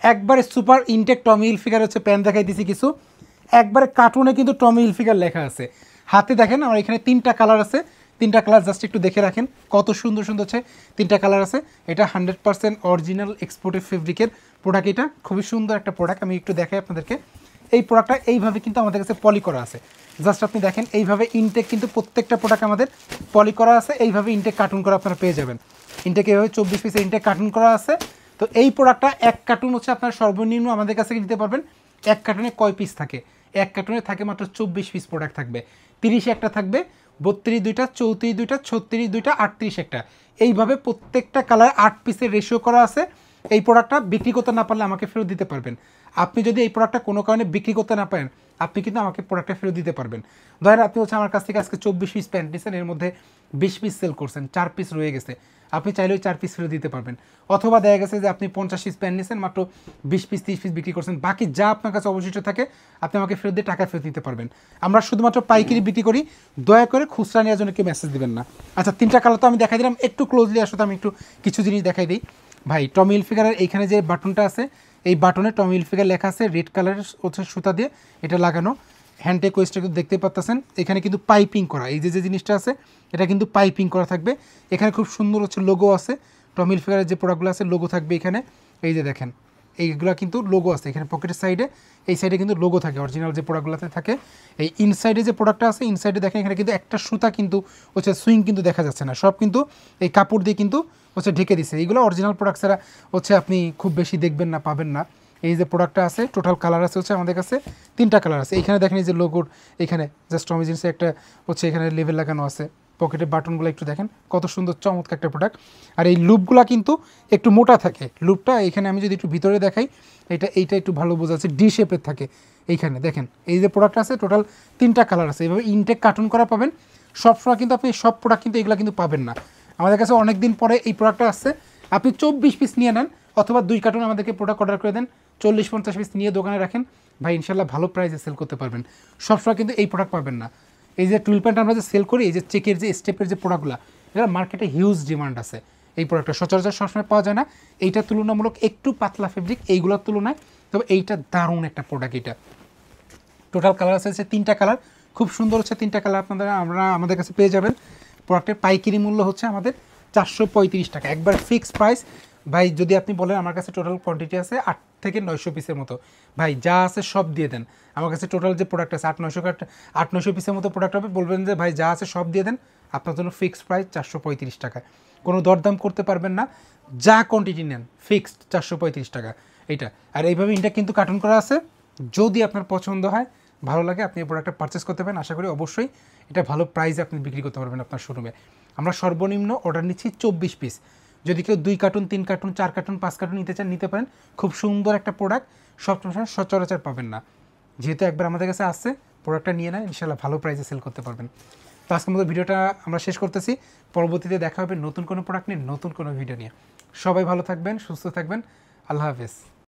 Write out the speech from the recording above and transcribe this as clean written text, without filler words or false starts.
একবারে super intact টমি Hilfiger হচ্ছে pant দেখাই দিছি কিছু, একবারে কার্টুনে কিন্তু টমি হিলফিগার লেখা আছে। হাতে দেখেন আমার এখানে 3টা কালার আছে, 3টা কালার জাস্ট একটু দেখে রাখেন কত সুন্দর সুন্দর হচ্ছে 3টা কালার আছে। এটা 100% অরিজিনাল এক্সপোর্টেড ফেব্রিকের প্রোডাক্ট, এটা খুবই সুন্দর একটা প্রোডাক্ট। আমি একটু দেখাই আপনাদেরকে, এই প্রোডাক্টটা এইভাবে কিন্তু আমাদের কাছে পলি করা আছে। জাস্ট আপনি দেখেন এইভাবে ইনটেক কিন্তু প্রত্যেকটা প্রোডাক্ট আমাদের পলি করা আছে, এইভাবে ইনটেক কার্টুন করা আপনারা পেয়ে যাবেন। ইনটেক এইভাবে 24 পিসের ইনটেক কার্টুন করা আছে। তো এই প্রোডাক্টটা এক কার্টুন হচ্ছে আপনার সর্বনিম্ন আমাদের কাছে নিতে পারবেন। এক কার্টুনে কয় পিস থাকে? এক কার্টুনে থাকে মাত্র 24 পিস প্রোডাক্ট থাকবে। 30 একটা থাকবে, 32 দুইটা, 34 দুইটা, 36 দুইটা, 38 একটা, এইভাবে প্রত্যেকটা কালার 8 পিসের রেশিও করা আছে। এই প্রোডাক্টটা বিক্রি করতে না পারলে আমাকে ফেরত দিতে পারবেন। আপনি যদি এই প্রোডাক্টটা কোনো কারণে বিক্রি করতে না পারেন, আপনি কিন্তু আমাকে প্রোডাক্টটা ফেরত দিতে পারবেন। ধরেন আপনি হচ্ছে আমার কাছ থেকে আজকে 24 পিস প্যান্ট নিয়েছেন, এর মধ্যে 20 পিস সেল করছেন, 4 পিস রয়ে গেছে, আপনি চাইলেও 4 পিস ফেরত দিতে পারবেন। অথবা দেখা গেছে যে আপনি 50 পিস প্যান্ট নিয়েছেন, মাত্র 20 পিস 30 পিস বিক্রি করছেন, বাকি যা আপনার কাছে অবশিষ্ট থাকে আপনি আমাকে ফেরত দিয়ে টাকা ফেরত দিতে পারবেন। আমরা শুধুমাত্র পাইকারি বিক্রি করি, দয়া করে খুচরা নেওয়ার জন্য কেউ মেসেজ দিবেন না। আচ্ছা, 3টা কালার তো আমি দেখাই দিলাম, একটু ক্লোজলি আসলে আমি একটু কিছু জিনিস দেখাই দিই। ভাই টমি হিলফিগারের এইখানে যে বাটনটা আছে, এই বাটনে টমি হিলফিগার লেখা আছে, রেড কালারের হচ্ছে সুতা দিয়ে এটা লাগানো। হ্যান্ডটেক ওয়েস্টটা কিন্তু দেখতে পাচ্ছেন, এখানে কিন্তু পাইপিং করা, এই যে জিনিসটা আছে এটা কিন্তু পাইপিং করা থাকবে। এখানে খুব সুন্দর হচ্ছে লোগো আছে, টমি হিলফিগারের যে প্রোডাক্টগুলো আছে লোগো থাকবে এখানে। এই যে দেখেন এইগুলো কিন্তু লোগো আছে এখানে পকেটের সাইডে, এই সাইডে কিন্তু লোগো থাকে অরিজিনাল যে প্রোডাক্টগুলোতে থাকে। এই ইনসাইডে যে প্রোডাক্টটা আছে, ইনসাইডে দেখেন এখানে কিন্তু একটা সুতা কিন্তু হচ্ছে সুইং কিন্তু দেখা যাচ্ছে না, সব কিন্তু এই কাপড় দিয়ে কিন্তু হচ্ছে ঢেকে দিছে। এইগুলো অরিজিনাল প্রোডাক্ট ছাড়া হচ্ছে আপনি খুব বেশি দেখবেন না, পাবেন না। এই যে প্রোডাক্টটা আছে টোটাল কালার আছে হচ্ছে আমাদের কাছে 3টা কালার আছে। এইখানে দেখেন এই যে লোগোর এখানে জাস্ট টমি জিন্সের একটা হচ্ছে এখানে লেভেল লাগানো আছে। পকেটের বাটনগুলো একটু দেখেন কত সুন্দর চমৎকার একটা প্রোডাক্ট। আর এই লুপগুলো কিন্তু একটু মোটা থাকে, লুপটা এখানে আমি যদি একটু ভিতরে দেখাই, এইটা একটু ভালো বোঝা যাচ্ছে, ডি শেপের থাকে এইখানে দেখেন। এই যে প্রোডাক্ট আছে টোটাল 3টা কালার আছে, এইভাবে ইনটেক কার্টুন করা পাবেন। সবসময় কিন্তু আপনি সব প্রোডাক্ট কিন্তু এগুলো কিন্তু পাবেন না। আমাদের কাছে অনেক দিন পরে এই প্রোডাক্টটা আসছে, আপনি 24 পিস নিয়ে নেন অথবা 2 কার্টুন আমাদেরকে প্রোডাক্ট অর্ডার করে দেন, 40-50 পিস নিয়ে দোকানে রাখেন ভাই, ইনশাল্লাহ ভালো প্রাইসে সেল করতে পারবেন। সবসময় কিন্তু এই প্রোডাক্ট পাবেন না। এই যে টুইল প্যান্ট আমরা যে সেল করি, এই যে চেকের যে স্টেপের যে প্রোডাক্টগুলো, এটা মার্কেটে হিউজ ডিমান্ড আছে। এই প্রোডাক্টটা সচরাচর সবসময় পাওয়া যায় না, এইটা তুলনামূলক একটু পাতলা ফেব্রিক এইগুলোর তুলনায়, তবে এইটা দারুণ একটা প্রোডাক্ট। এটা টোটাল কালার আছে 3টা কালার, খুব সুন্দর হচ্ছে 3টা কালার আমাদের কাছে পেয়ে যাবেন। প্রোডাক্টের পাইকারি মূল্য হচ্ছে আমাদের 435 টাকা, একবার ফিক্সড প্রাইস। ভাই যদি আপনি বলেন আমার কাছে টোটাল কোয়ান্টিটি আছে 8 থেকে 900 পিসের মতো, ভাই যা আছে সব দিয়ে দেন। আমার কাছে টোটাল যে প্রোডাক্ট আছে 800-900 পিসের মতো প্রোডাক্ট হবে, বলবেন যে ভাই যা আছে সব দিয়ে দেন, আপনার জন্য ফিক্সড প্রাইস 435 টাকা, কোনো দরদাম করতে পারবেন না। যা কোয়ান্টিটি নেন ফিক্সড 435 টাকা এইটা। আর এইভাবে ইনটেক কিন্তু কার্টুন করা আছে, যদি আপনার পছন্দ হয় ভালো লাগে আপনি এই প্রোডাক্টটা পারচেস করতে পারেন। আশা করি অবশ্যই এটা ভালো প্রাইসে আপনি বিক্রি করতে পারবেন আপনার শোরুমে। আমরা সর্বনিম্ন অর্ডার নিচ্ছি 24 পিস, যদি কেউ 2 কার্টুন 3 কার্টুন 4 কার্টুন 5 কার্টুন নিতে চান নিতে পারেন। খুব সুন্দর একটা প্রোডাক্ট, সবসময় সচরাচর পাবেন না, যেহেতু একবার আমাদের কাছে আসছে প্রোডাক্টটা নিয়ে নেয়, ইনশাল্লাহ ভালো প্রাইসে সেল করতে পারবেন। তো আজকের মতো ভিডিওটা আমরা শেষ করতেছি, পরবর্তীতে দেখা হবে নতুন কোনো প্রোডাক্ট নিয়ে, নতুন কোনো ভিডিও নিয়ে। সবাই ভালো থাকবেন, সুস্থ থাকবেন, আল্লাহ হাফেজ।